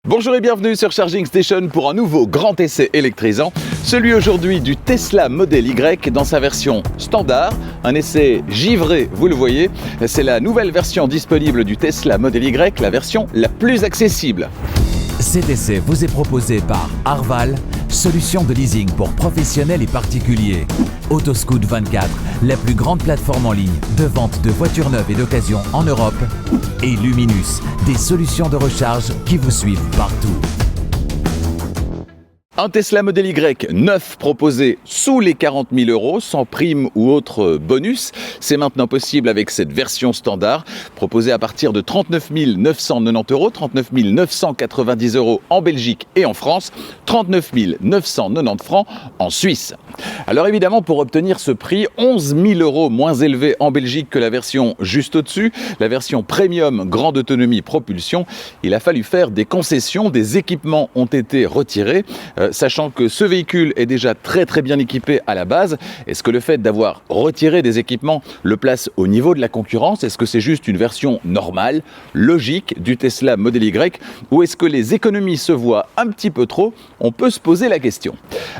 Bonjour et bienvenue sur Charging Station pour un nouveau grand essai électrisant, celui aujourd'hui du Tesla Model Y dans sa version standard, un essai givré, vous le voyez, c'est la nouvelle version disponible du Tesla Model Y, la version la plus accessible. Cet essai vous est proposé par Arval, solution de leasing pour professionnels et particuliers. Autoscout24, la plus grande plateforme en ligne de vente de voitures neuves et d'occasion en Europe. Et Luminus, des solutions de recharge qui vous suivent partout. Un Tesla Model Y neuf proposé sous les 40 000 €, sans prime ou autre bonus. C'est maintenant possible avec cette version standard, proposée à partir de 39 990 €, 39 990 € en Belgique et en France, 39 990 francs en Suisse. Alors évidemment, pour obtenir ce prix, 11 000 € moins élevé en Belgique que la version juste au-dessus, la version Premium Grande Autonomie Propulsion, il a fallu faire des concessions, des équipements ont été retirés. Sachant que ce véhicule est déjà très bien équipé à la base, est-ce que le fait d'avoir retiré des équipements le place au niveau de la concurrence? Est-ce que c'est juste une version normale, logique du Tesla Model Y? Ou est-ce que les économies se voient un petit peu trop? On peut se poser la question.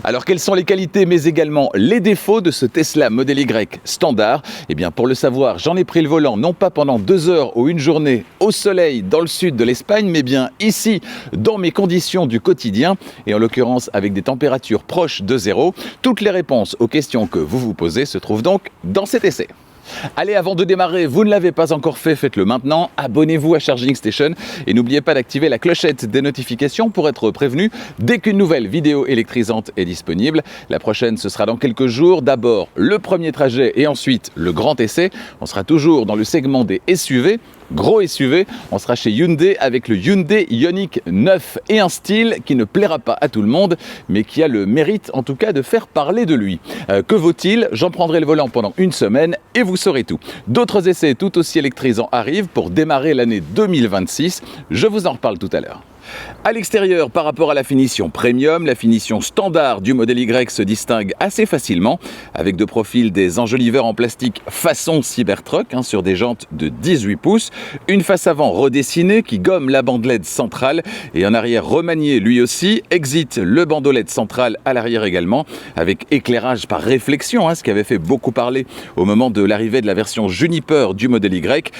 Alors quelles sont les qualités mais également les défauts de ce Tesla Model Y standard? Eh bien pour le savoir, j'en ai pris le volant non pas pendant 2 heures ou une journée au soleil dans le sud de l'Espagne, mais bien ici dans mes conditions du quotidien et en l'occurrence avec des températures proches de zéro. Toutes les réponses aux questions que vous vous posez se trouvent donc dans cet essai. Allez, avant de démarrer, vous ne l'avez pas encore fait, faites-le maintenant. Abonnez-vous à Charging Station et n'oubliez pas d'activer la clochette des notifications pour être prévenu dès qu'une nouvelle vidéo électrisante est disponible. La prochaine, ce sera dans quelques jours. D'abord, le premier trajet et ensuite le grand essai. On sera toujours dans le segment des SUV. Gros SUV, on sera chez Hyundai avec le Hyundai Ioniq 9 et un style qui ne plaira pas à tout le monde, mais qui a le mérite en tout cas de faire parler de lui. Que vaut-il? J'en prendrai le volant pendant une semaine et vous saurez tout. D'autres essais tout aussi électrisants arrivent pour démarrer l'année 2026. Je vous en reparle tout à l'heure. À l'extérieur, par rapport à la finition premium, la finition standard du Model Y se distingue assez facilement avec de profil des enjoliveurs en plastique façon Cybertruck sur des jantes de 18 pouces, une face avant redessinée qui gomme la bande LED centrale et un arrière remanié lui aussi, exit le bandeau LED central à l'arrière également avec éclairage par réflexion, ce qui avait fait beaucoup parler au moment de l'arrivée de la version Juniper du Model Y.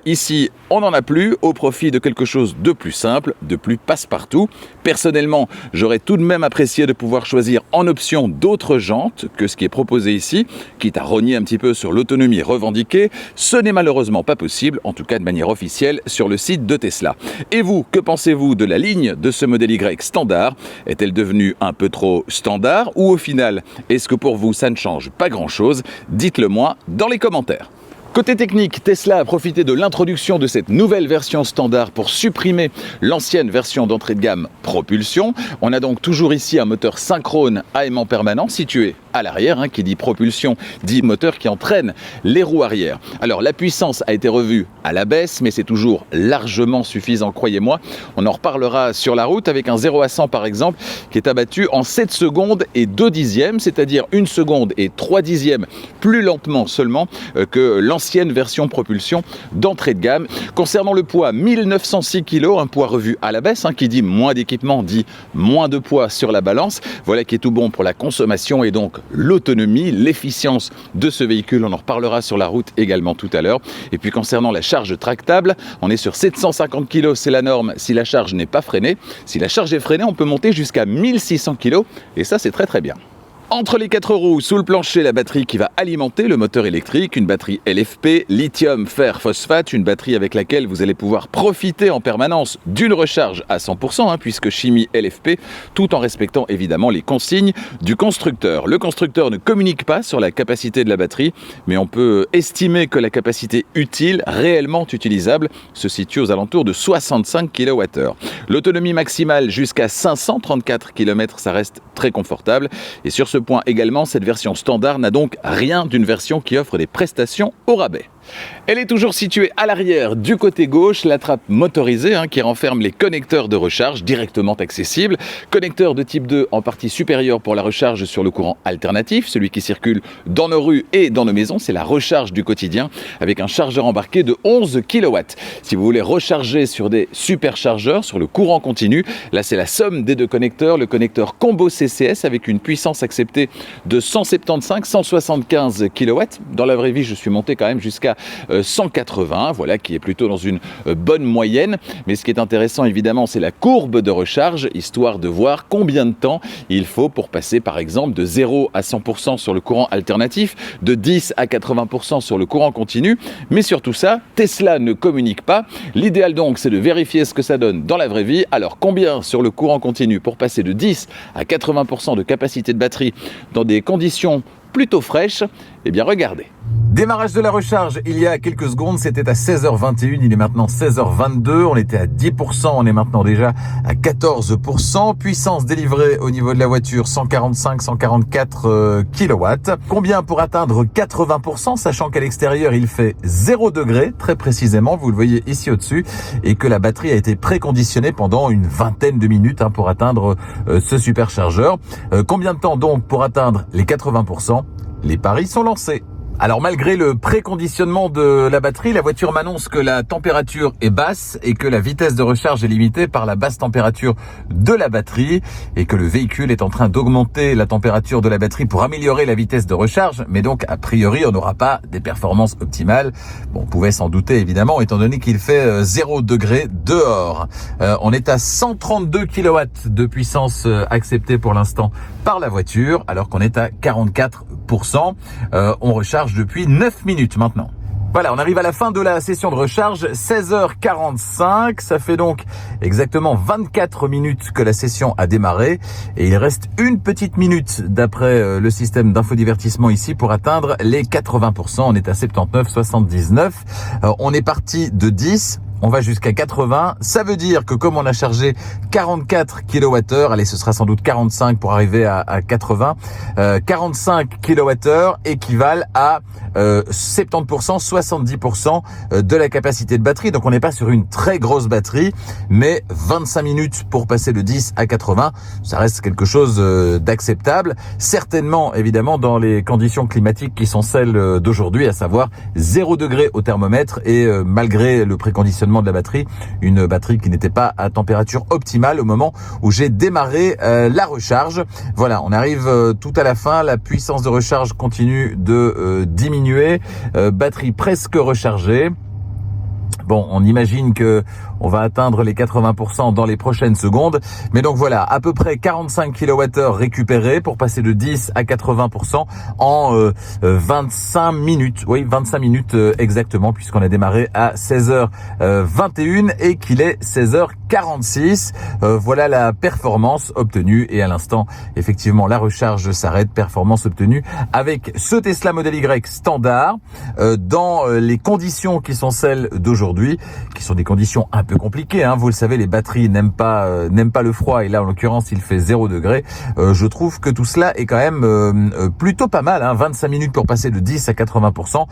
Ici, on n'en a plus au profit de quelque chose de plus simple, de plus passe-partout. Personnellement, j'aurais tout de même apprécié de pouvoir choisir en option d'autres jantes que ce qui est proposé ici, quitte à rogner un petit peu sur l'autonomie revendiquée. Ce n'est malheureusement pas possible, en tout cas de manière officielle, sur le site de Tesla. Et vous, que pensez-vous de la ligne de ce Model Y standard? Est-elle devenue un peu trop standard ou au final, est-ce que pour vous ça ne change pas grand-chose? Dites-le moi dans les commentaires. Côté technique, Tesla a profité de l'introduction de cette nouvelle version standard pour supprimer l'ancienne version d'entrée de gamme propulsion. On a donc toujours ici un moteur synchrone à aimant permanent situé à l'arrière, qui dit propulsion, dit moteur qui entraîne les roues arrière. Alors la puissance a été revue à la baisse, mais c'est toujours largement suffisant, croyez-moi. On en reparlera sur la route avec un 0 à 100 par exemple, qui est abattu en 7 secondes et 2 dixièmes, c'est-à-dire 1 seconde et 3 dixièmes plus lentement seulement que l'ancienne version propulsion d'entrée de gamme. Concernant le poids, 1906 kg, un poids revu à la baisse, qui dit moins d'équipement, dit moins de poids sur la balance. Voilà qui est tout bon pour la consommation et donc l'autonomie, l'efficience de ce véhicule. On en reparlera sur la route également tout à l'heure. Et puis concernant la charge tractable, on est sur 750 kg, c'est la norme si la charge n'est pas freinée. Si la charge est freinée, on peut monter jusqu'à 1600 kg et ça c'est très bien. Entre les 4 roues, sous le plancher, la batterie qui va alimenter le moteur électrique, une batterie LFP, lithium fer phosphate, une batterie avec laquelle vous allez pouvoir profiter en permanence d'une recharge à 100%, puisque chimie LFP, tout en respectant évidemment les consignes du constructeur. Le constructeur ne communique pas sur la capacité de la batterie, mais on peut estimer que la capacité utile, réellement utilisable, se situe aux alentours de 65 kWh. L'autonomie maximale jusqu'à 534 km, ça reste très confortable. Et sur ce point également, cette version standard n'a donc rien d'une version qui offre des prestations au rabais. Elle est toujours située à l'arrière du côté gauche, la trappe motorisée qui renferme les connecteurs de recharge directement accessibles. Connecteur de type 2 en partie supérieure pour la recharge sur le courant alternatif, celui qui circule dans nos rues et dans nos maisons, c'est la recharge du quotidien avec un chargeur embarqué de 11 kW. Si vous voulez recharger sur des superchargeurs, sur le courant continu, là c'est la somme des deux connecteurs, le connecteur combo CCS avec une puissance acceptée de 175-175 kW. Dans la vraie vie, je suis monté quand même jusqu'à 180, voilà, qui est plutôt dans une bonne moyenne. Mais ce qui est intéressant, évidemment, c'est la courbe de recharge, histoire de voir combien de temps il faut pour passer, par exemple, de 0 à 100% sur le courant alternatif, de 10 à 80% sur le courant continu. Mais surtout ça, Tesla ne communique pas. L'idéal donc, c'est de vérifier ce que ça donne dans la vraie vie. Alors, combien sur le courant continu pour passer de 10 à 80% de capacité de batterie dans des conditions plutôt fraîches? Eh bien, regardez. Démarrage de la recharge il y a quelques secondes, c'était à 16h21, il est maintenant 16h22, on était à 10%, on est maintenant déjà à 14%. Puissance délivrée au niveau de la voiture, 145-144 kW. Combien pour atteindre 80%, sachant qu'à l'extérieur il fait 0 degré, très précisément, vous le voyez ici au-dessus, et que la batterie a été préconditionnée pendant une vingtaine de minutes pour atteindre ce superchargeur. Combien de temps donc pour atteindre les 80%? Les paris sont lancés. Alors malgré le préconditionnement de la batterie, la voiture m'annonce que la température est basse et que la vitesse de recharge est limitée par la basse température de la batterie et que le véhicule est en train d'augmenter la température de la batterie pour améliorer la vitesse de recharge, mais donc a priori on n'aura pas des performances optimales. Bon, on pouvait s'en douter évidemment étant donné qu'il fait 0 degré dehors. On est à 132 kW de puissance acceptée pour l'instant par la voiture alors qu'on est à 44%. On recharge depuis 9 minutes maintenant. Voilà, on arrive à la fin de la session de recharge, 16h45, ça fait donc exactement 24 minutes que la session a démarré et il reste une petite minute d'après le système d'infodivertissement ici pour atteindre les 80%, on est à 79,79, on est parti de 10, on va jusqu'à 80, ça veut dire que comme on a chargé 44 kWh, allez ce sera sans doute 45 pour arriver à 80, 45 kWh équivalent à 70%, 70% de la capacité de batterie. Donc on n'est pas sur une très grosse batterie, mais 25 minutes pour passer de 10 à 80, ça reste quelque chose d'acceptable. Certainement, évidemment, dans les conditions climatiques qui sont celles d'aujourd'hui, à savoir 0 degré au thermomètre et malgré le préconditionnement de la batterie, une batterie qui n'était pas à température optimale au moment où j'ai démarré la recharge. Voilà, on arrive tout à la fin, la puissance de recharge continue de diminuer, batterie presque rechargée. Bon, on imagine que on va atteindre les 80% dans les prochaines secondes. Mais donc voilà, à peu près 45 kWh récupérés pour passer de 10 à 80% en 25 minutes. Oui, 25 minutes exactement, puisqu'on a démarré à 16h21 et qu'il est 16h46. Voilà la performance obtenue. Et à l'instant, effectivement, la recharge s'arrête. Performance obtenue avec ce Tesla Model Y standard dans les conditions qui sont celles d'aujourd'hui, qui sont des conditions un peu compliquées. Vous le savez, les batteries n'aiment pas le froid. Et là, en l'occurrence, il fait 0 degré. Je trouve que tout cela est quand même plutôt pas mal. 25 minutes pour passer de 10 à 80%.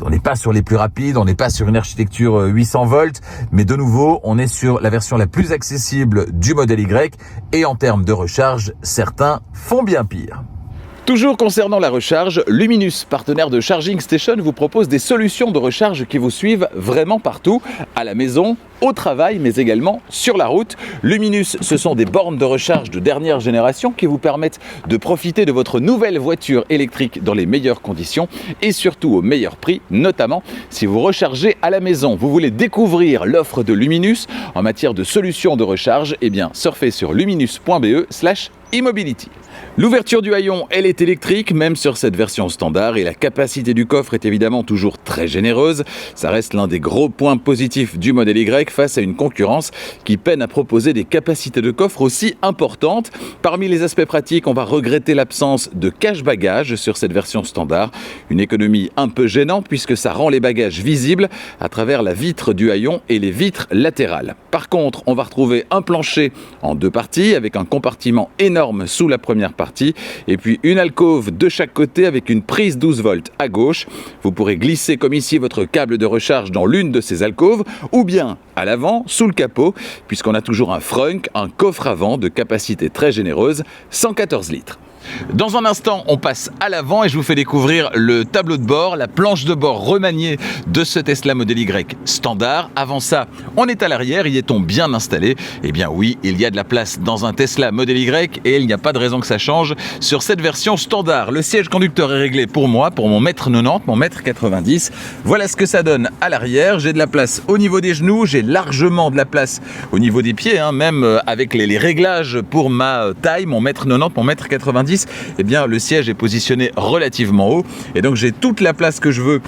On n'est pas sur les plus rapides, on n'est pas sur une architecture 800 volts, mais de nouveau, on est sur la version la plus accessible du Model Y. Et en termes de recharge, certains font bien pire. Toujours concernant la recharge, Luminus, partenaire de Charging Station, vous propose des solutions de recharge qui vous suivent vraiment partout, à la maison, au travail, mais également sur la route. Luminus, ce sont des bornes de recharge de dernière génération qui vous permettent de profiter de votre nouvelle voiture électrique dans les meilleures conditions et surtout au meilleur prix, notamment si vous rechargez à la maison. Vous voulez découvrir l'offre de Luminus en matière de solutions de recharge? Eh bien, surfez sur luminus.be/e-mobility. L'ouverture du haillon, elle est électrique, même sur cette version standard, et la capacité du coffre est évidemment toujours très généreuse. Ça reste l'un des gros points positifs du Model Y face à une concurrence qui peine à proposer des capacités de coffre aussi importantes. Parmi les aspects pratiques, on va regretter l'absence de cache-bagages sur cette version standard. Une économie un peu gênante puisque ça rend les bagages visibles à travers la vitre du haillon et les vitres latérales. Par contre, on va retrouver un plancher en deux parties avec un compartiment énorme énorme sous la première partie et puis une alcôve de chaque côté avec une prise 12 volts à gauche. Vous pourrez glisser comme ici votre câble de recharge dans l'une de ces alcôves ou bien à l'avant, sous le capot, puisqu'on a toujours un frunk, un coffre avant de capacité très généreuse, 114 litres. Dans un instant, on passe à l'avant et je vous fais découvrir le tableau de bord, la planche de bord remaniée de ce Tesla Model Y standard. Avant ça, on est à l'arrière, y est-on bien installé? Eh bien oui, il y a de la place dans un Tesla Model Y et il n'y a pas de raison que ça change sur cette version standard. Le siège conducteur est réglé pour moi, pour mon mètre 90, mon mètre 90. Voilà ce que ça donne à l'arrière. J'ai de la place au niveau des genoux, j'ai largement de la place au niveau des pieds, même avec les réglages pour ma taille, mon mètre 90, mon mètre 90. Eh bien le siège est positionné relativement haut et donc j'ai toute la place que je veux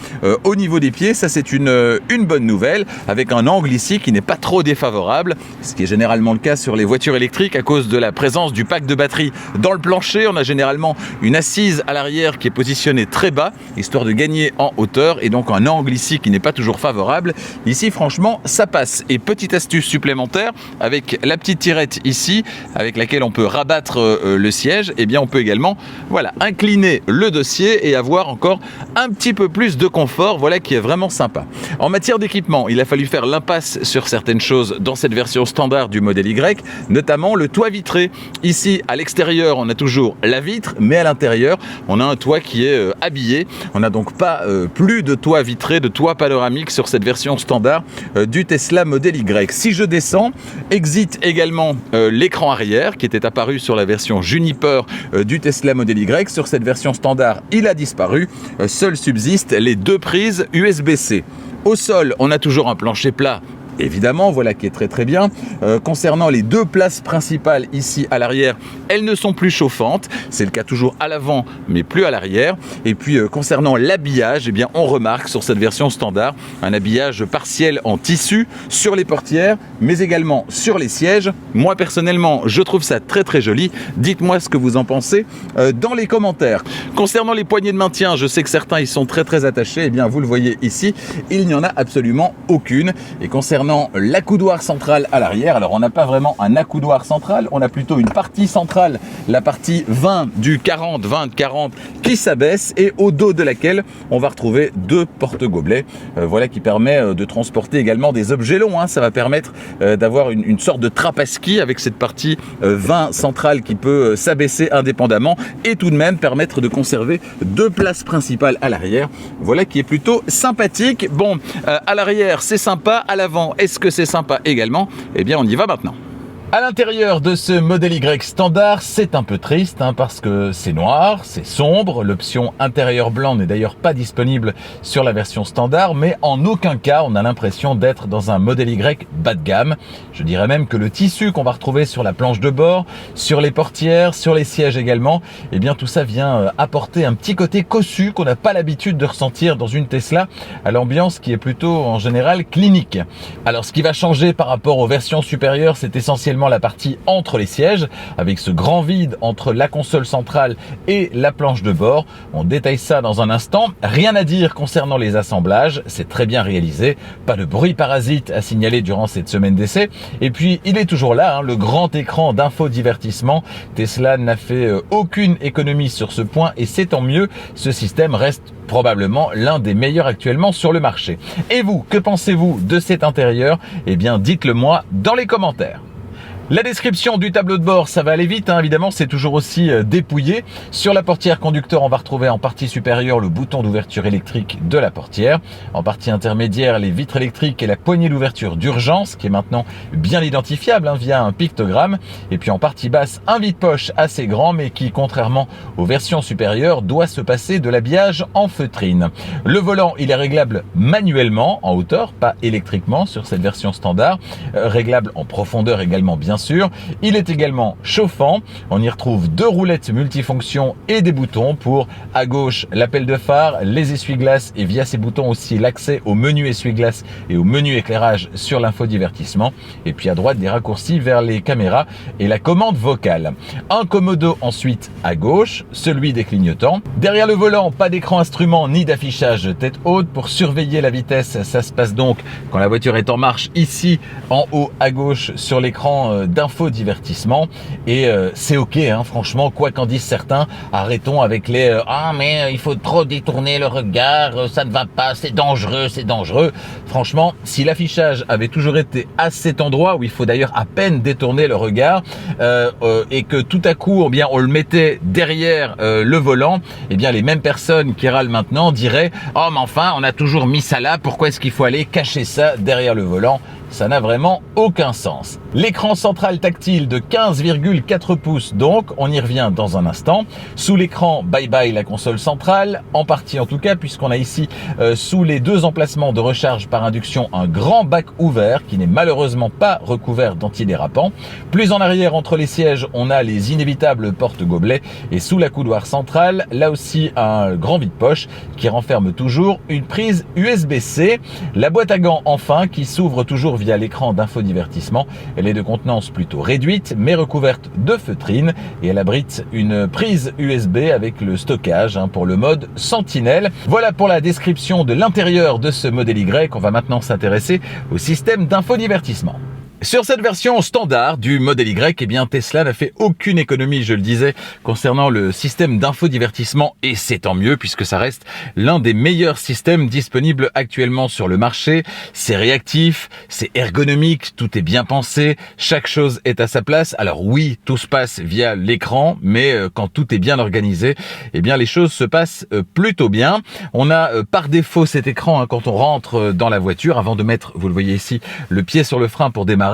au niveau des pieds. Ça c'est une bonne nouvelle, avec un angle ici qui n'est pas trop défavorable, ce qui est généralement le cas sur les voitures électriques à cause de la présence du pack de batterie dans le plancher. On a généralement une assise à l'arrière qui est positionnée très bas, histoire de gagner en hauteur, et donc un angle ici qui n'est pas toujours favorable. Ici franchement ça passe. Et petite astuce supplémentaire, avec la petite tirette ici avec laquelle on peut rabattre le siège, eh bien on peut également incliner le dossier et avoir encore un petit peu plus de confort, voilà qui est vraiment sympa. En matière d'équipement, il a fallu faire l'impasse sur certaines choses dans cette version standard du Model Y, notamment le toit vitré. Ici à l'extérieur on a toujours la vitre, mais à l'intérieur on a un toit qui est habillé. On n'a donc pas plus de toit vitré, de toit panoramique sur cette version standard du Tesla Model Y. Si je descends, exit également l'écran arrière qui était apparu sur la version Juniper du Tesla Model Y. Sur cette version standard, il a disparu. Seuls subsistent les deux prises USB-C. Au sol, on a toujours un plancher plat. Évidemment, voilà qui est très très bien. Concernant les deux places principales ici à l'arrière, elles ne sont plus chauffantes. C'est le cas toujours à l'avant, mais plus à l'arrière. Et puis concernant l'habillage, eh bien on remarque sur cette version standard un habillage partiel en tissu sur les portières, mais également sur les sièges. Moi personnellement, je trouve ça très très joli. Dites-moi ce que vous en pensez dans les commentaires. Concernant les poignées de maintien, je sais que certains y sont très très attachés. Eh bien vous le voyez ici, il n'y en a absolument aucune. Et concernant l'accoudoir central à l'arrière, alors on n'a pas vraiment un accoudoir central, on a plutôt une partie centrale, la partie 20 du 40 qui s'abaisse et au dos de laquelle on va retrouver deux porte-gobelets, voilà qui permet de transporter également des objets longs. Ça va permettre d'avoir une sorte de trappe à ski avec cette partie 20 centrale qui peut s'abaisser indépendamment et tout de même permettre de conserver deux places principales à l'arrière. Voilà qui est plutôt sympathique. Bon, à l'arrière c'est sympa, à l'avant est-ce que c'est sympa également? Eh bien on y va maintenant. À l'intérieur de ce Model Y standard, c'est un peu triste parce que c'est noir, c'est sombre. L'option intérieur blanc n'est d'ailleurs pas disponible sur la version standard, mais en aucun cas on a l'impression d'être dans un Model Y bas de gamme. Je dirais même que le tissu qu'on va retrouver sur la planche de bord, sur les portières, sur les sièges également, eh bien tout ça vient apporter un petit côté cossu qu'on n'a pas l'habitude de ressentir dans une Tesla, à l'ambiance qui est plutôt en général clinique. Alors ce qui va changer par rapport aux versions supérieures, c'est essentiellement la partie entre les sièges, avec ce grand vide entre la console centrale et la planche de bord. On détaille ça dans un instant. Rien à dire concernant les assemblages, c'est très bien réalisé, pas de bruit parasite à signaler durant cette semaine d'essai. Et puis il est toujours là, le grand écran d'infodivertissement. Tesla n'a fait aucune économie sur ce point et c'est tant mieux. Ce système reste probablement l'un des meilleurs actuellement sur le marché. Et vous, que pensez-vous de cet intérieur? Eh bien dites-le moi dans les commentaires. La description du tableau de bord, ça va aller vite, évidemment, c'est toujours aussi dépouillé. Sur la portière conducteur, on va retrouver en partie supérieure le bouton d'ouverture électrique de la portière. En partie intermédiaire, les vitres électriques et la poignée d'ouverture d'urgence, qui est maintenant bien identifiable via un pictogramme. Et puis en partie basse, un vide-poche assez grand, mais qui, contrairement aux versions supérieures, doit se passer de l'habillage en feutrine. Le volant, il est réglable manuellement, en hauteur, pas électriquement sur cette version standard. Réglable en profondeur également, bien sûr. Il est également chauffant. On y retrouve deux roulettes multifonctions et des boutons pour, à gauche, l'appel de phare, les essuie-glaces et via ces boutons aussi l'accès au menu essuie-glace et au menu éclairage sur l'infodivertissement. Et puis à droite, des raccourcis vers les caméras et la commande vocale. Un commodo ensuite à gauche, celui des clignotants. Derrière le volant, pas d'écran instrument ni d'affichage tête haute. Pour surveiller la vitesse, ça se passe donc quand la voiture est en marche ici en haut à gauche sur l'écran d'infodivertissement et c'est ok, hein, franchement, quoi qu'en disent certains, arrêtons avec les ah mais il faut trop détourner le regard, ça ne va pas, c'est dangereux. Franchement, si l'affichage avait toujours été à cet endroit où il faut d'ailleurs à peine détourner le regard et que tout à coup, eh bien, on le mettait derrière le volant, eh bien les mêmes personnes qui râlent maintenant diraient oh mais enfin on a toujours mis ça là, pourquoi est-ce qu'il faut aller cacher ça derrière le volant? Ça n'a vraiment aucun sens. L'écran central tactile de 15,4 pouces donc, on y revient dans un instant. Sous l'écran, bye bye la console centrale, en partie en tout cas, puisqu'on a ici sous les deux emplacements de recharge par induction un grand bac ouvert qui n'est malheureusement pas recouvert d'antidérapant. Plus en arrière entre les sièges, on a les inévitables porte-gobelets et sous la coudoir centrale, là aussi un grand vide-poche qui renferme toujours une prise USB-C. La boîte à gants enfin qui s'ouvre toujours via l'écran d'infodivertissement. Elle est de contenance plutôt réduite mais recouverte de feutrine et elle abrite une prise USB avec le stockage pour le mode Sentinelle. Voilà pour la description de l'intérieur de ce modèle Y. On va maintenant s'intéresser au système d'infodivertissement. Sur cette version standard du modèle Y, eh bien Tesla n'a fait aucune économie, je le disais, concernant le système d'infodivertissement et c'est tant mieux puisque ça reste l'un des meilleurs systèmes disponibles actuellement sur le marché. C'est réactif, c'est ergonomique, tout est bien pensé, chaque chose est à sa place. Alors oui, tout se passe via l'écran, mais quand tout est bien organisé, eh bien les choses se passent plutôt bien. On a par défaut cet écran quand on rentre dans la voiture avant de mettre, vous le voyez ici, le pied sur le frein pour démarrer.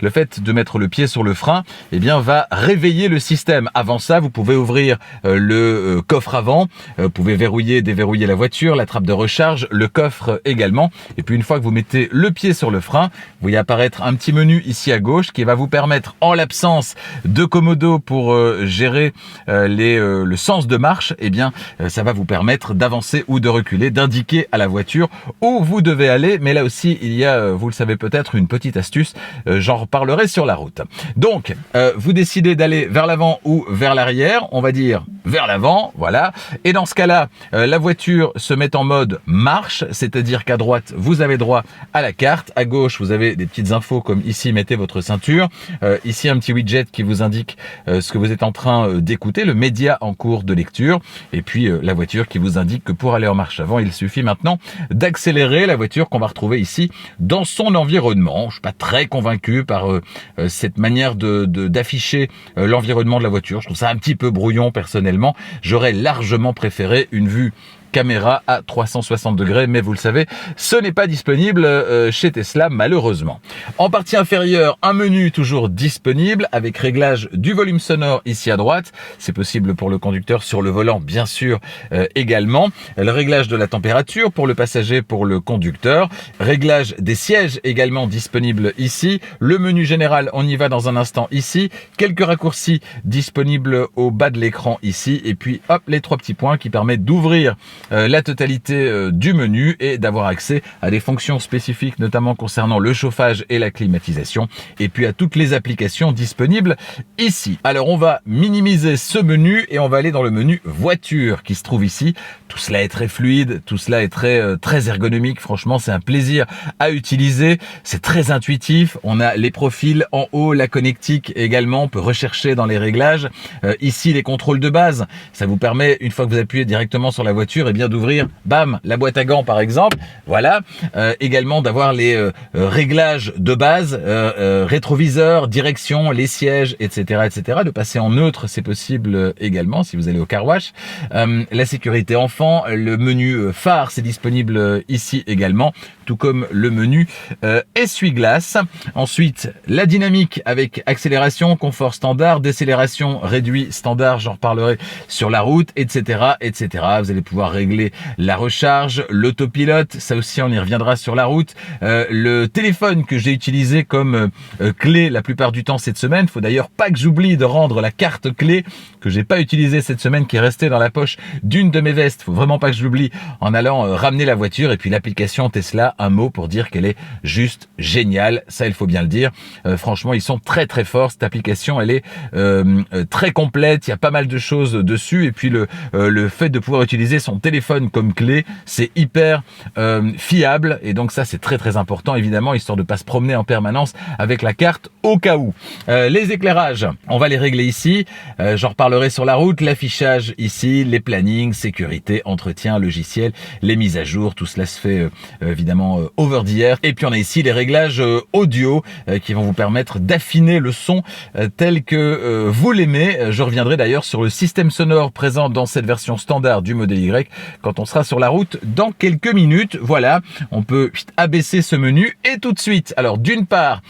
Le fait de mettre le pied sur le frein, eh bien, va réveiller le système. Avant ça, vous pouvez ouvrir le coffre avant, vous pouvez verrouiller, déverrouiller la voiture, la trappe de recharge, le coffre également. Et puis une fois que vous mettez le pied sur le frein, vous voyez apparaître un petit menu ici à gauche qui va vous permettre, en l'absence de commodo pour gérer le sens de marche, eh bien, ça va vous permettre d'avancer ou de reculer, d'indiquer à la voiture où vous devez aller. Mais là aussi, il y a, vous le savez peut-être, une petite astuce. J'en reparlerai sur la route. Donc, vous décidez d'aller vers l'avant ou vers l'arrière. On va dire vers l'avant, voilà. Et dans ce cas-là, la voiture se met en mode marche, c'est-à-dire qu'à droite, vous avez droit à la carte. À gauche, vous avez des petites infos comme ici, mettez votre ceinture. Ici, un petit widget qui vous indique ce que vous êtes en train d'écouter, le média en cours de lecture. Et puis, la voiture qui vous indique que pour aller en marche avant, il suffit maintenant d'accélérer. La voiture qu'on va retrouver ici dans son environnement. Je suis pas très convaincu par cette manière d'afficher l'environnement de la voiture. Je trouve ça un petit peu brouillon personnellement. J'aurais largement préféré une vue caméra à 360 degrés, mais vous le savez, ce n'est pas disponible chez Tesla malheureusement. En partie inférieure, un menu toujours disponible avec réglage du volume sonore ici à droite. C'est possible pour le conducteur, sur le volant bien sûr également. Le réglage de la température pour le passager, pour le conducteur. Réglage des sièges également disponible ici. Le menu général, on y va dans un instant ici. Quelques raccourcis disponibles au bas de l'écran ici. Et puis hop, les trois petits points qui permettent d'ouvrir la totalité du menu et d'avoir accès à des fonctions spécifiques, notamment concernant le chauffage et la climatisation, et puis à toutes les applications disponibles ici. Alors on va minimiser ce menu et on va aller dans le menu voiture qui se trouve ici. Tout cela est très fluide, tout cela est très ergonomique. Franchement, c'est un plaisir à utiliser. C'est très intuitif. On a les profils en haut, la connectique également. On peut rechercher dans les réglages. Ici, les contrôles de base. Ça vous permet, une fois que vous appuyez directement sur la voiture, et bien d'ouvrir, bam, la boîte à gants par exemple. Voilà. Également d'avoir les réglages de base, rétroviseur, direction, les sièges, etc., etc. De passer en neutre, c'est possible également si vous allez au car wash. La sécurité enfant, le menu phare, c'est disponible ici également, tout comme le menu essuie-glace. Ensuite, la dynamique avec accélération, confort standard, décélération réduit standard, j'en reparlerai sur la route, etc., etc. Vous allez pouvoir régler la recharge, l'autopilote, ça aussi on y reviendra sur la route. Le téléphone que j'ai utilisé comme clé la plupart du temps cette semaine, faut d'ailleurs pas que j'oublie de rendre la carte clé que j'ai pas utilisée cette semaine, qui est restée dans la poche d'une de mes vestes. Faut vraiment pas que je l'oublie en allant ramener la voiture. Et puis l'application Tesla, un mot pour dire qu'elle est juste géniale, ça il faut bien le dire. Franchement, ils sont très très forts. Cette application, elle est très complète, il y a pas mal de choses dessus. Et puis le fait de pouvoir utiliser son téléphone téléphone comme clé, c'est hyper fiable, et donc ça c'est très très important évidemment, histoire de pas se promener en permanence avec la carte au cas où. Les éclairages, on va les régler ici, j'en reparlerai sur la route. L'affichage ici, les plannings, sécurité, entretien, logiciel, les mises à jour, tout cela se fait évidemment over the air. Et puis on a ici les réglages audio qui vont vous permettre d'affiner le son tel que vous l'aimez. Je reviendrai d'ailleurs sur le système sonore présent dans cette version standard du modèle Y quand on sera sur la route dans quelques minutes. Voilà, on peut abaisser ce menu et tout de suite, alors d'une part,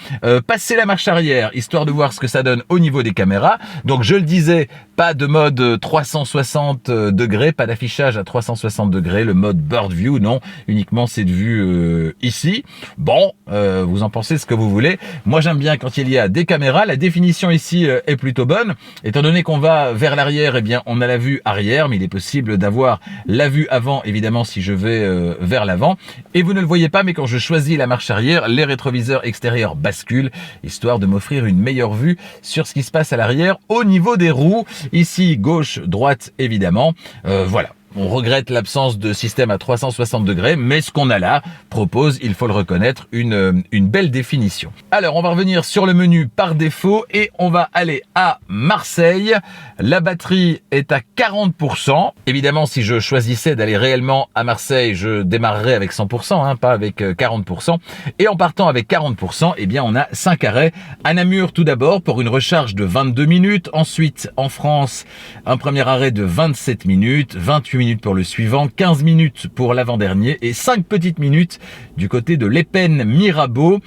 passer la marche arrière, histoire de voir ce que ça donne au niveau des caméras. Donc je le disais, pas de mode 360 degrés, pas d'affichage à 360 degrés, le mode Bird View, non, uniquement cette vue ici. Bon, vous en pensez ce que vous voulez. Moi j'aime bien quand il y a des caméras. La définition ici est plutôt bonne. Étant donné qu'on va vers l'arrière, eh bien on a la vue arrière, mais il est possible d'avoir la vue avant, évidemment, si je vais vers l'avant. Et vous ne le voyez pas, mais quand je choisis la marche arrière, les rétroviseurs extérieurs basculent, histoire de m'offrir une meilleure vue sur ce qui se passe à l'arrière au niveau des roues. Ici, gauche, droite, évidemment. Voilà. On regrette l'absence de système à 360 degrés, mais ce qu'on a là propose, il faut le reconnaître, une belle définition. Alors, on va revenir sur le menu par défaut et on va aller à Marseille. La batterie est à 40%. Évidemment, si je choisissais d'aller réellement à Marseille, je démarrerais avec 100%, pas avec 40%. Et en partant avec 40%, eh bien, on a 5 arrêts. À Namur, tout d'abord, pour une recharge de 22 minutes. Ensuite, en France, un premier arrêt de 27 minutes, 28 minutes pour le suivant, 15 minutes pour l'avant-dernier et 5 petites minutes du côté de l'Épène Mirabeau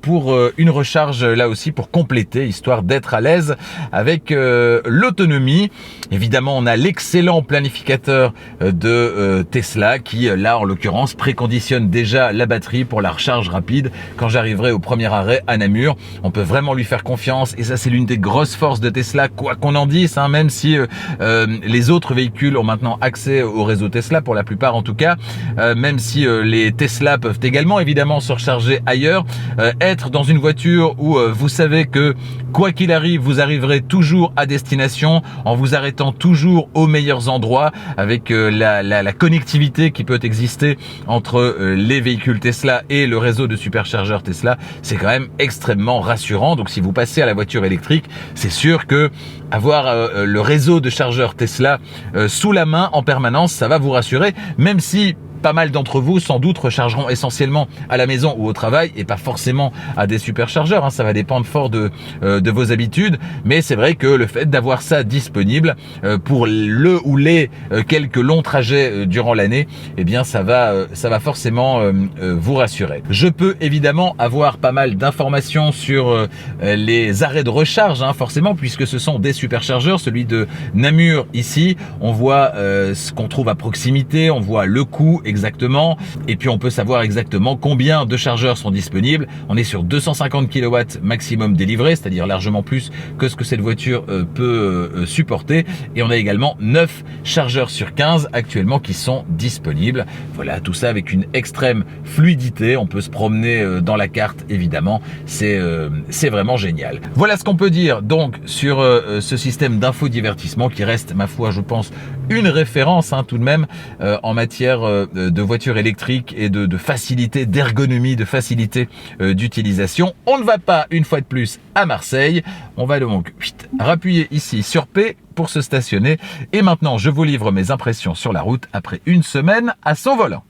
pour une recharge là aussi pour compléter, histoire d'être à l'aise avec l'autonomie. Évidemment, on a l'excellent planificateur de Tesla qui, là en l'occurrence, préconditionne déjà la batterie pour la recharge rapide. Quand j'arriverai au premier arrêt à Namur, on peut vraiment lui faire confiance et ça c'est l'une des grosses forces de Tesla, quoi qu'on en dise, même si les autres véhicules ont maintenant accès au réseau Tesla, pour la plupart en tout cas, même si les Tesla peuvent également évidemment se recharger ailleurs, être dans une voiture où vous savez que quoi qu'il arrive, vous arriverez toujours à destination en vous arrêtant toujours aux meilleurs endroits, avec la connectivité qui peut exister entre les véhicules Tesla et le réseau de superchargeurs Tesla, c'est quand même extrêmement rassurant. Donc si vous passez à la voiture électrique, c'est sûr que avoir le réseau de chargeurs Tesla sous la main en permanence, ça va vous rassurer, même si pas mal d'entre vous sans doute rechargeront essentiellement à la maison ou au travail et pas forcément à des superchargeurs, ça va dépendre fort de vos habitudes, mais c'est vrai que le fait d'avoir ça disponible pour le ou les quelques longs trajets durant l'année, eh bien ça va forcément vous rassurer. Je peux évidemment avoir pas mal d'informations sur les arrêts de recharge, forcément, puisque ce sont des superchargeurs. Celui de Namur ici, on voit ce qu'on trouve à proximité, on voit le coût exactement, et puis on peut savoir exactement combien de chargeurs sont disponibles. On est sur 250 kW maximum délivré, c'est-à-dire largement plus que ce que cette voiture peut supporter, et on a également 9 chargeurs sur 15 actuellement qui sont disponibles. Voilà, tout ça avec une extrême fluidité, on peut se promener dans la carte évidemment, c'est vraiment génial. Voilà ce qu'on peut dire donc sur ce système d'infodivertissement qui reste, ma foi, je pense, une référence tout de même en matière de voitures électriques et de facilité d'ergonomie, de facilité d'utilisation. On ne va pas une fois de plus à Marseille, on va donc rappuyer ici sur P pour se stationner, et maintenant je vous livre mes impressions sur la route après une semaine à son volant.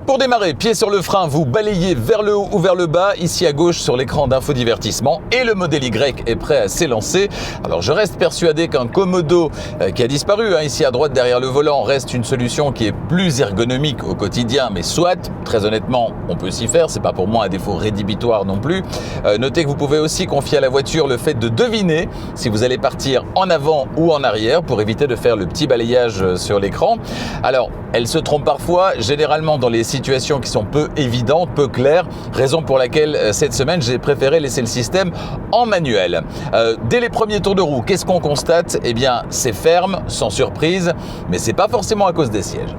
Pour démarrer, pied sur le frein, vous balayez vers le haut ou vers le bas, ici à gauche sur l'écran d'infodivertissement, et le modèle Y est prêt à s'élancer. Alors je reste persuadé qu'un Komodo qui a disparu ici à droite derrière le volant reste une solution qui est plus ergonomique au quotidien, mais soit, très honnêtement, on peut s'y faire, c'est pas pour moi un défaut rédhibitoire non plus. Notez que vous pouvez aussi confier à la voiture le fait de deviner si vous allez partir en avant ou en arrière pour éviter de faire le petit balayage sur l'écran. Alors, elle se trompe parfois, généralement dans les situations qui sont peu évidentes, peu claires, raison pour laquelle cette semaine j'ai préféré laisser le système en manuel. Dès les premiers tours de roue, qu'est-ce qu'on constate? Eh bien, c'est ferme, sans surprise, mais c'est pas forcément à cause des sièges.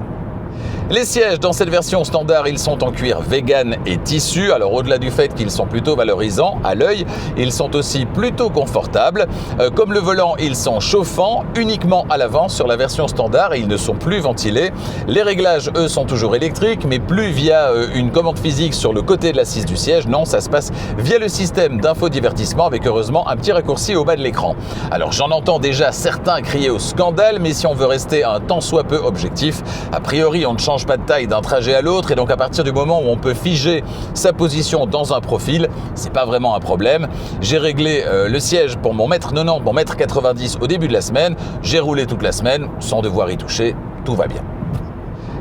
Les sièges dans cette version standard, ils sont en cuir vegan et tissu. Alors au-delà du fait qu'ils sont plutôt valorisants à l'œil, ils sont aussi plutôt confortables. Comme le volant, ils sont chauffants uniquement à l'avant sur la version standard et ils ne sont plus ventilés. Les réglages, eux, sont toujours électriques, mais plus via une commande physique sur le côté de l'assise du siège. Non, ça se passe via le système d'infodivertissement avec heureusement un petit raccourci au bas de l'écran. Alors j'en entends déjà certains crier au scandale, mais si on veut rester un tant soit peu objectif, a priori on ne change pas de taille d'un trajet à l'autre et donc à partir du moment où on peut figer sa position dans un profil, c'est pas vraiment un problème. J'ai réglé le siège pour mon mètre 90, mon mètre 90 au début de la semaine, j'ai roulé toute la semaine sans devoir y toucher, tout va bien.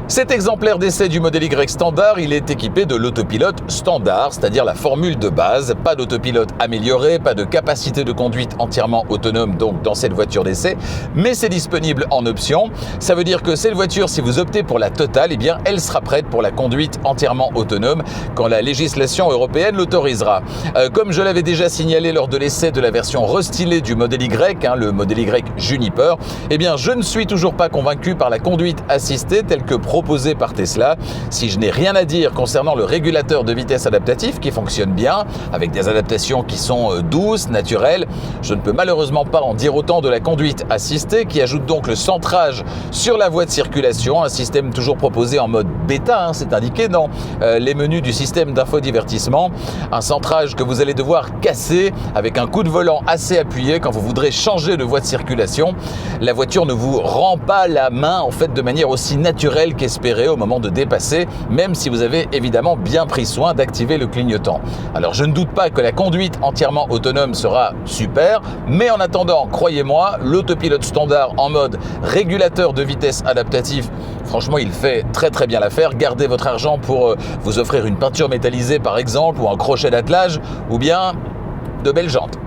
Cet exemplaire d'essai du modèle Y standard, il est équipé de l'autopilote standard, c'est-à-dire la formule de base. Pas d'autopilote amélioré, pas de capacité de conduite entièrement autonome donc dans cette voiture d'essai, mais c'est disponible en option. Ça veut dire que cette voiture, si vous optez pour la totale, eh bien elle sera prête pour la conduite entièrement autonome quand la législation européenne l'autorisera. Comme je l'avais déjà signalé lors de l'essai de la version restylée du modèle Y, le modèle Y Juniper, eh bien je ne suis toujours pas convaincu par la conduite assistée telle que proposé par Tesla. Si je n'ai rien à dire concernant le régulateur de vitesse adaptatif qui fonctionne bien, avec des adaptations qui sont douces, naturelles, je ne peux malheureusement pas en dire autant de la conduite assistée qui ajoute donc le centrage sur la voie de circulation, un système toujours proposé en mode bêta, c'est indiqué dans les menus du système d'infodivertissement, un centrage que vous allez devoir casser avec un coup de volant assez appuyé quand vous voudrez changer de voie de circulation. La voiture ne vous rend pas la main en fait de manière aussi naturelle qu'espéré au moment de dépasser, même si vous avez évidemment bien pris soin d'activer le clignotant. Alors je ne doute pas que la conduite entièrement autonome sera super, mais en attendant, croyez-moi, l'autopilote standard en mode régulateur de vitesse adaptatif, franchement il fait très très bien l'affaire. Gardez votre argent pour vous offrir une peinture métallisée par exemple, ou un crochet d'attelage, ou bien de belles jantes.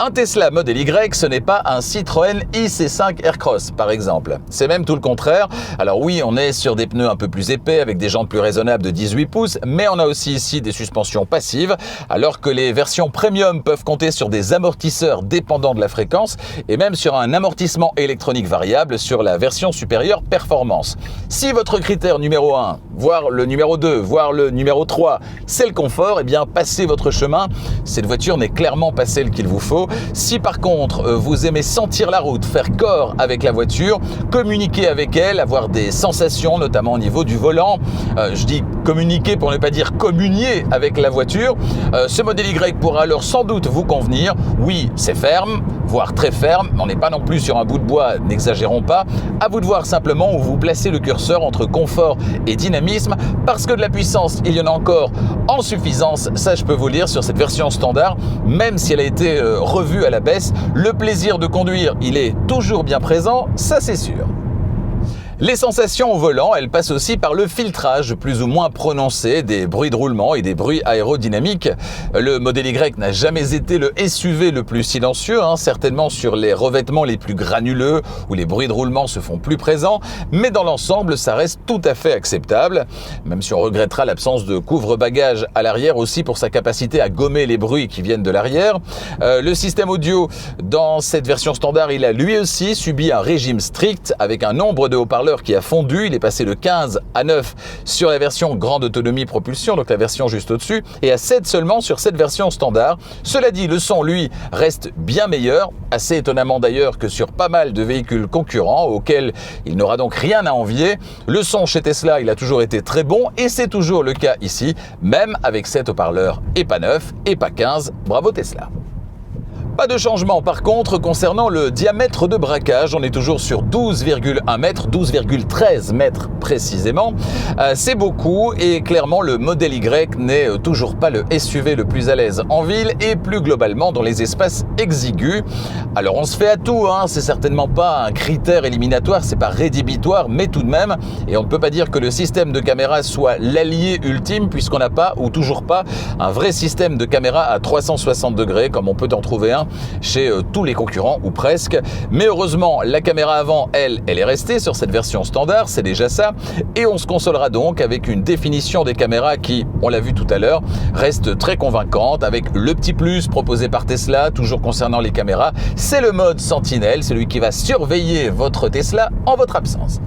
Un Tesla Model Y, ce n'est pas un Citroën IC5 Aircross, par exemple. C'est même tout le contraire. Alors oui, on est sur des pneus un peu plus épais, avec des jantes plus raisonnables de 18 pouces, mais on a aussi ici des suspensions passives, alors que les versions premium peuvent compter sur des amortisseurs dépendants de la fréquence, et même sur un amortissement électronique variable sur la version supérieure performance. Si votre critère numéro 1, voire le numéro 2, voire le numéro 3, c'est le confort, eh bien passez votre chemin. Cette voiture n'est clairement pas celle qu'il vous faut. Si par contre vous aimez sentir la route, faire corps avec la voiture, communiquer avec elle, avoir des sensations notamment au niveau du volant, je dis communiquer pour ne pas dire communier avec la voiture, ce modèle Y pourra alors sans doute vous convenir. Oui, c'est ferme, voire très ferme, on n'est pas non plus sur un bout de bois, n'exagérons pas. À vous de voir simplement où vous placez le curseur entre confort et dynamisme, parce que de la puissance, il y en a encore en suffisance, ça je peux vous le dire sur cette version standard, même si elle a été revue à la baisse, le plaisir de conduire, il est toujours bien présent, ça c'est sûr. Les sensations au volant, elles passent aussi par le filtrage plus ou moins prononcé des bruits de roulement et des bruits aérodynamiques. Le modèle Y n'a jamais été le SUV le plus silencieux, certainement sur les revêtements les plus granuleux où les bruits de roulement se font plus présents, mais dans l'ensemble, ça reste tout à fait acceptable, même si on regrettera l'absence de couvre-bagages à l'arrière aussi pour sa capacité à gommer les bruits qui viennent de l'arrière. Le système audio, dans cette version standard, il a lui aussi subi un régime strict avec un nombre de haut-parleurs qui a fondu, il est passé de 15 à 9 sur la version grande autonomie propulsion, donc la version juste au-dessus, et à 7 seulement sur cette version standard. Cela dit, le son, lui, reste bien meilleur, assez étonnamment d'ailleurs que sur pas mal de véhicules concurrents, auxquels il n'aura donc rien à envier. Le son chez Tesla, il a toujours été très bon, et c'est toujours le cas ici, même avec 7 haut-parleurs et pas 9, et pas 15, bravo Tesla. Pas de changement par contre concernant le diamètre de braquage, on est toujours sur 12,1 mètres, 12,13 mètres précisément. C'est beaucoup et clairement le modèle Y n'est toujours pas le SUV le plus à l'aise en ville et plus globalement dans les espaces exigus. Alors on se fait à tout, c'est certainement pas un critère éliminatoire, c'est pas rédhibitoire, mais tout de même, et on ne peut pas dire que le système de caméra soit l'allié ultime puisqu'on n'a pas ou toujours pas un vrai système de caméra à 360 degrés comme on peut en trouver un chez tous les concurrents ou presque. Mais heureusement, la caméra avant, elle est restée sur cette version standard, c'est déjà ça. Et on se consolera donc avec une définition des caméras qui, on l'a vu tout à l'heure, reste très convaincante avec le petit plus proposé par Tesla, toujours concernant les caméras. C'est le mode Sentinelle, celui qui va surveiller votre Tesla en votre absence.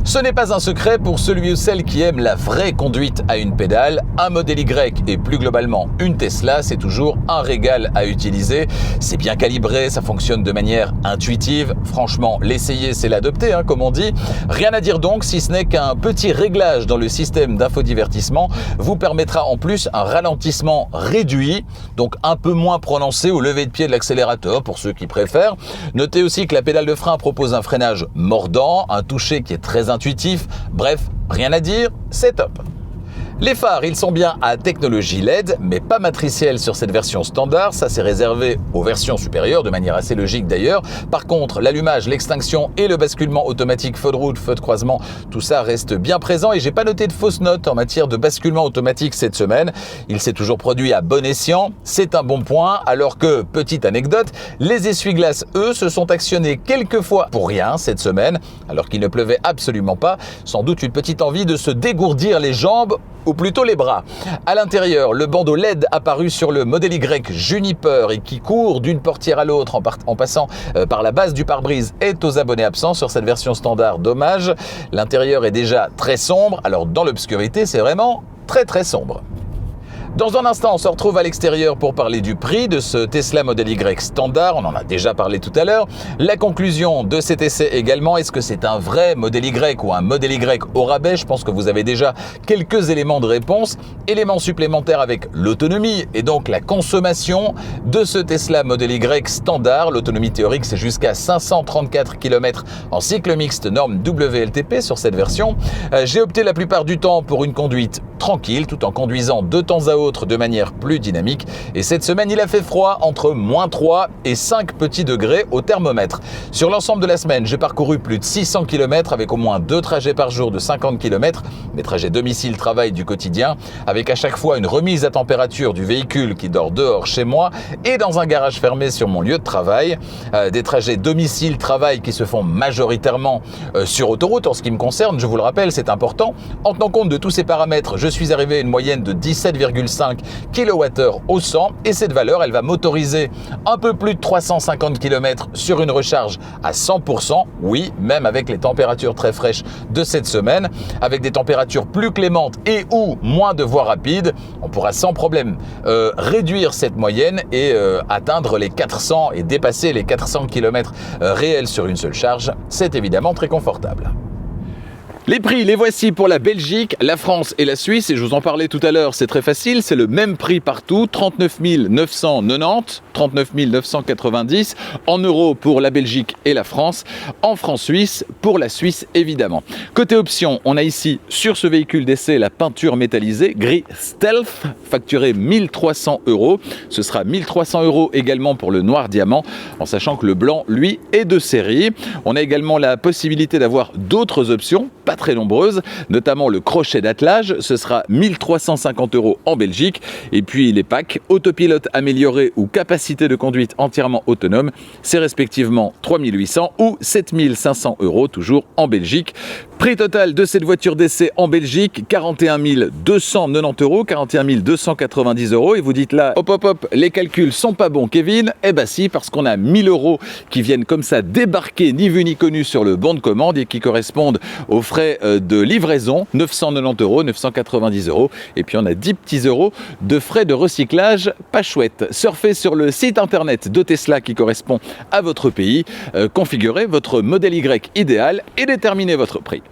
Ce n'est pas un secret pour celui ou celle qui aime la vraie conduite à une pédale. Un modèle Y et plus globalement une Tesla, c'est toujours un régal à utiliser. C'est bien calibré, ça fonctionne de manière intuitive. Franchement, l'essayer, c'est l'adopter, comme on dit. Rien à dire donc, si ce n'est qu'un petit réglage dans le système d'infodivertissement vous permettra en plus un ralentissement réduit, donc un peu moins prononcé au lever de pied de l'accélérateur pour ceux qui préfèrent. Notez aussi que la pédale de frein propose un freinage mordant, un toucher qui est très intuitif. Bref, rien à dire, c'est top. Les phares, ils sont bien à technologie LED, mais pas matriciels sur cette version standard. Ça, c'est réservé aux versions supérieures, de manière assez logique d'ailleurs. Par contre, l'allumage, l'extinction et le basculement automatique feu de route, feu de croisement, tout ça reste bien présent. Et j'ai pas noté de fausses notes en matière de basculement automatique cette semaine. Il s'est toujours produit à bon escient. C'est un bon point. Alors que, petite anecdote, les essuie-glaces, eux, se sont actionnés quelques fois pour rien cette semaine, alors qu'il ne pleuvait absolument pas. Sans doute une petite envie de se dégourdir les jambes, ou plutôt les bras. À l'intérieur, le bandeau LED apparu sur le modèle Y Juniper et qui court d'une portière à l'autre en passant par la base du pare-brise est aux abonnés absents sur cette version standard. Dommage. L'intérieur est déjà très sombre. Alors dans l'obscurité, c'est vraiment très sombre. Dans un instant, on se retrouve à l'extérieur pour parler du prix de ce Tesla Model Y standard. On en a déjà parlé tout à l'heure. La conclusion de cet essai également, est-ce que c'est un vrai Model Y ou un Model Y au rabais? Je pense que vous avez déjà quelques éléments de réponse. Éléments supplémentaires avec l'autonomie et donc la consommation de ce Tesla Model Y standard. L'autonomie théorique, c'est jusqu'à 534 km en cycle mixte norme WLTP sur cette version. J'ai opté la plupart du temps pour une conduite tranquille, tout en conduisant de temps à autre de manière plus dynamique. Et cette semaine, il a fait froid entre -3 et 5 petits degrés au thermomètre. Sur l'ensemble de la semaine, j'ai parcouru plus de 600 km avec au moins 2 trajets par jour de 50 km, mes trajets domicile-travail du quotidien, avec à chaque fois une remise à température du véhicule qui dort dehors chez moi et dans un garage fermé sur mon lieu de travail. Des trajets domicile-travail qui se font majoritairement sur autoroute. En ce qui me concerne, je vous le rappelle, c'est important. En tenant compte de tous ces paramètres, je suis arrivé à une moyenne de 17,5 kWh au 100 et cette valeur, elle va m'autoriser un peu plus de 350 km sur une recharge à 100%. Oui, même avec les températures très fraîches de cette semaine, avec des températures plus clémentes et ou moins de voies rapides, on pourra sans problème réduire cette moyenne et atteindre les 400 et dépasser les 400 km réels sur une seule charge. C'est évidemment très confortable. Les prix, les voici pour la Belgique, la France et la Suisse. Et je vous en parlais tout à l'heure, c'est très facile, c'est le même prix partout, 39 990, 39 990 en euros pour la Belgique et la France, en francs suisses pour la Suisse évidemment. Côté option, on a ici sur ce véhicule d'essai la peinture métallisée gris Stealth, facturé 1300 €. Ce sera 1300 € également pour le noir diamant, en sachant que le blanc, lui, est de série. On a également la possibilité d'avoir d'autres options, pas très nombreuses, notamment le crochet d'attelage, ce sera 1350 € en Belgique, et puis les packs autopilote amélioré ou capacité de conduite entièrement autonome, c'est respectivement 3800 ou 7500 € toujours en Belgique. Prix total de cette voiture d'essai en Belgique, 41 290 €, 41 290 €. Et vous dites là, hop, les calculs sont pas bons, Kevin. Eh ben si, parce qu'on a 1000 € qui viennent comme ça débarquer, ni vu ni connu, sur le bon de commande et qui correspondent aux frais de livraison, 990 €, 990 €. Et puis on a 10 petits euros de frais de recyclage, pas chouette. Surfez sur le site internet de Tesla qui correspond à votre pays, configurez votre modèle Y idéal et déterminez votre prix.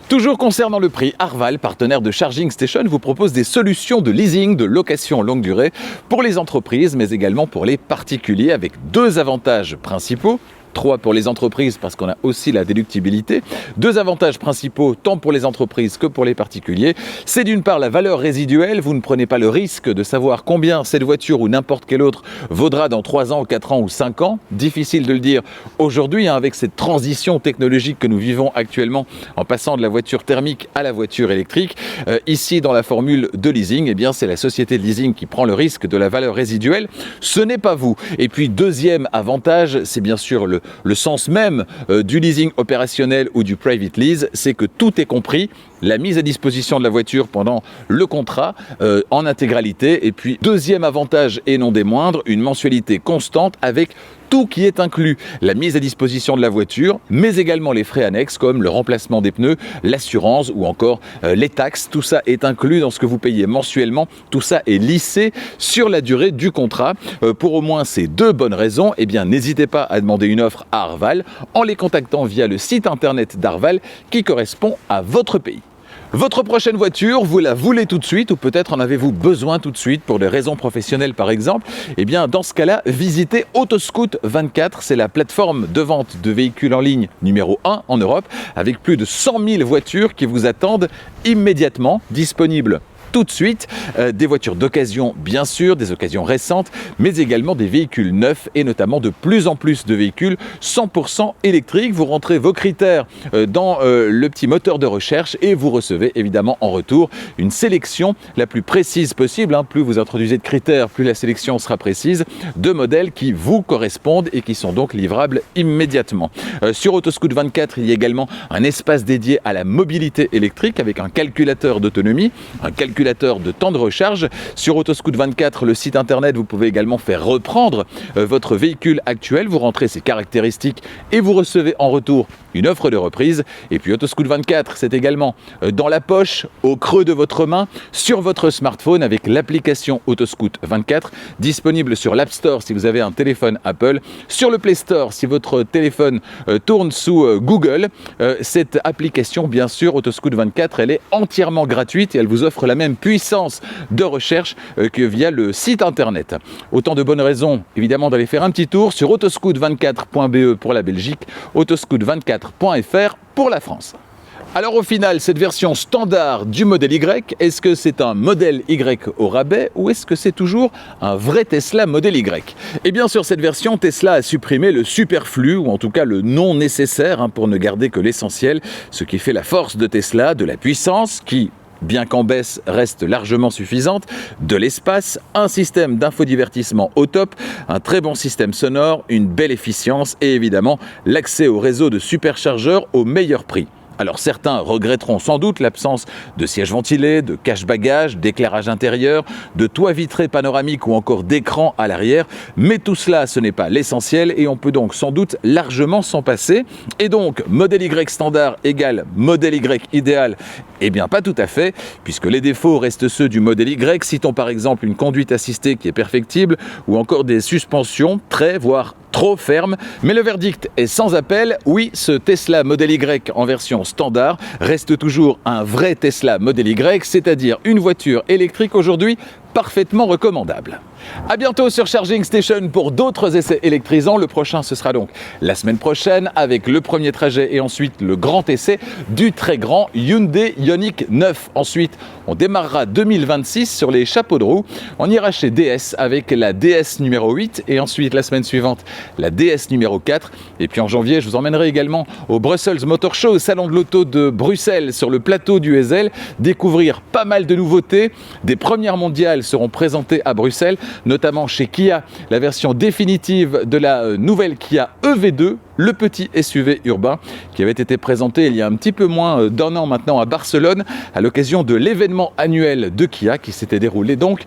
Toujours concernant le prix, Arval, partenaire de Charging Station, vous propose des solutions de leasing, de location longue durée pour les entreprises, mais également pour les particuliers, avec 2 avantages principaux. 3 pour les entreprises parce qu'on a aussi la déductibilité. 2 avantages principaux tant pour les entreprises que pour les particuliers. C'est d'une part la valeur résiduelle. Vous ne prenez pas le risque de savoir combien cette voiture ou n'importe quelle autre vaudra dans 3 ans, 4 ans ou 5 ans. Difficile de le dire aujourd'hui avec cette transition technologique que nous vivons actuellement en passant de la voiture thermique à la voiture électrique. Ici, dans la formule de leasing, eh bien, c'est la société de leasing qui prend le risque de la valeur résiduelle. Ce n'est pas vous. Et puis, deuxième avantage, c'est bien sûr le sens même du leasing opérationnel ou du private lease, c'est que tout est compris, la mise à disposition de la voiture pendant le contrat en intégralité. Et puis, deuxième avantage et non des moindres, une mensualité constante avec tout qui est inclus, la mise à disposition de la voiture, mais également les frais annexes comme le remplacement des pneus, l'assurance ou encore les taxes. Tout ça est inclus dans ce que vous payez mensuellement. Tout ça est lissé sur la durée du contrat. Pour au moins ces 2 bonnes raisons, eh bien, n'hésitez pas à demander une offre à Arval en les contactant via le site internet d'Arval qui correspond à votre pays. Votre prochaine voiture, vous la voulez tout de suite ou peut-être en avez-vous besoin tout de suite pour des raisons professionnelles par exemple? Eh bien, dans ce cas-là, visitez Autoscout24. C'est la plateforme de vente de véhicules en ligne numéro 1 en Europe avec plus de 100 000 voitures qui vous attendent immédiatement, disponibles tout de suite, des voitures d'occasion bien sûr, des occasions récentes, mais également des véhicules neufs et notamment de plus en plus de véhicules 100% électriques. Vous rentrez vos critères dans le petit moteur de recherche et vous recevez évidemment en retour une sélection la plus précise possible. Plus vous introduisez de critères, plus la sélection sera précise, de modèles qui vous correspondent et qui sont donc livrables immédiatement. Sur Autoscout24, il y a également un espace dédié à la mobilité électrique avec un calculateur d'autonomie, un calculateur de temps de recharge. Sur Autoscout24, le site internet, vous pouvez également faire reprendre votre véhicule actuel. Vous rentrez ses caractéristiques et vous recevez en retour une offre de reprise. Et puis Autoscout24, c'est également dans la poche, au creux de votre main, sur votre smartphone avec l'application Autoscout24, disponible sur l'App Store si vous avez un téléphone Apple, sur le Play Store si votre téléphone tourne sous Google. Cette application, bien sûr, Autoscout24, elle est entièrement gratuite et elle vous offre la même puissance de recherche que via le site internet. Autant de bonnes raisons, évidemment, d'aller faire un petit tour sur autoscout24.be pour la Belgique, autoscout24.fr pour la France. Alors au final, cette version standard du modèle Y, est-ce que c'est un modèle Y au rabais ou est-ce que c'est toujours un vrai Tesla modèle Y? Eh bien sur cette version, Tesla a supprimé le superflu ou en tout cas le non nécessaire pour ne garder que l'essentiel, ce qui fait la force de Tesla, de la puissance qui, bien qu'en baisse, reste largement suffisante, de l'espace, un système d'infodivertissement au top, un très bon système sonore, une belle efficience et évidemment l'accès au réseau de superchargeurs au meilleur prix. Alors certains regretteront sans doute l'absence de sièges ventilés, de cache-bagages, d'éclairage intérieur, de toit vitré panoramique ou encore d'écran à l'arrière, mais tout cela ce n'est pas l'essentiel et on peut donc sans doute largement s'en passer. Et donc modèle Y standard égale modèle Y idéal? Eh bien pas tout à fait, puisque les défauts restent ceux du modèle Y, citons par exemple une conduite assistée qui est perfectible ou encore des suspensions très voire trop ferme, mais le verdict est sans appel. Oui, ce Tesla Model Y en version standard reste toujours un vrai Tesla Model Y, c'est-à-dire une voiture électrique aujourd'hui parfaitement recommandable. À bientôt sur Charging Station pour d'autres essais électrisants. Le prochain, ce sera donc la semaine prochaine avec le premier trajet et ensuite le grand essai du très grand Hyundai Ioniq 9. Ensuite, on démarrera 2026 sur les chapeaux de roue. On ira chez DS avec la DS numéro 8 et ensuite la semaine suivante la DS numéro 4. Et puis en janvier, je vous emmènerai également au Brussels Motor Show, au salon de l'auto de Bruxelles sur le plateau du Ezel, découvrir pas mal de nouveautés. Des premières mondiales seront présentées à Bruxelles, notamment chez Kia, la version définitive de la nouvelle Kia EV2, le petit SUV urbain qui avait été présenté il y a un petit peu moins d'un an maintenant à Barcelone à l'occasion de l'événement annuel de Kia qui s'était déroulé donc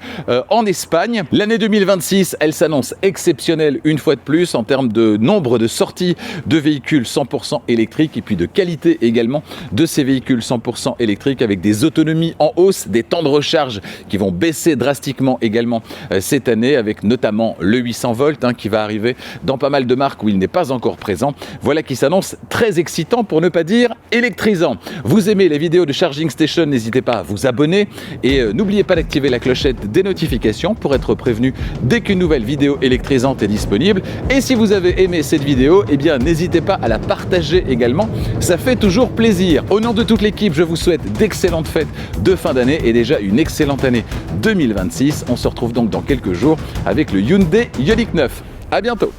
en Espagne. L'année 2026, elle s'annonce exceptionnelle une fois de plus en termes de nombre de sorties de véhicules 100% électriques et puis de qualité également de ces véhicules 100% électriques avec des autonomies en hausse, des temps de recharge qui vont baisser drastiquement également cette année avec notamment le 800 volts qui va arriver dans pas mal de marques où il n'est pas encore présent. Voilà qui s'annonce très excitant pour ne pas dire électrisant. Vous aimez les vidéos de Charging Station, n'hésitez pas à vous abonner et n'oubliez pas d'activer la clochette des notifications pour être prévenu dès qu'une nouvelle vidéo électrisante est disponible. Et si vous avez aimé cette vidéo, eh bien n'hésitez pas à la partager également, ça fait toujours plaisir. Au nom de toute l'équipe, je vous souhaite d'excellentes fêtes de fin d'année et déjà une excellente année 2026. On se retrouve donc dans quelques jours avec le Hyundai Ioniq 9. À bientôt.